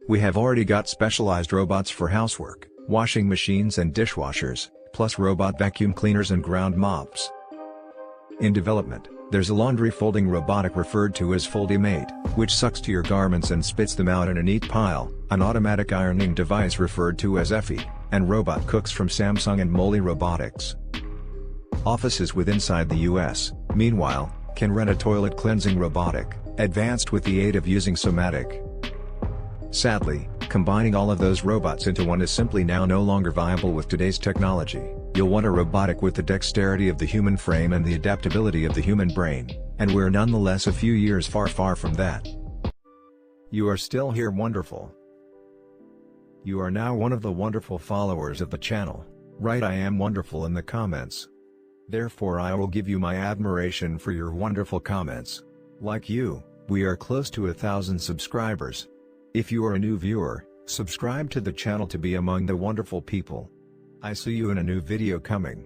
We have already got specialized robots for housework, washing machines and dishwashers, plus robot vacuum cleaners and ground mops. In development, there's a laundry folding robotic referred to as Foldimate, which sucks to your garments and spits them out in a neat pile, an automatic ironing device referred to as Effie, and robot cooks from Samsung and Molly Robotics. Offices with inside the US, meanwhile, can rent a toilet cleansing robotic, advanced with the aid of using Somatic. Sadly, combining all of those robots into one is simply now no longer viable with today's technology. You'll want a robotic with the dexterity of the human frame and the adaptability of the human brain, and we're nonetheless a few years far from that. You are still here, wonderful. You are now one of the wonderful followers of the channel. Write "I am wonderful" in the comments. Therefore I will give you my admiration for your wonderful comments. Like you, we are close to 1,000 subscribers. If you are a new viewer, subscribe to the channel to be among the wonderful people. I see you in a new video coming.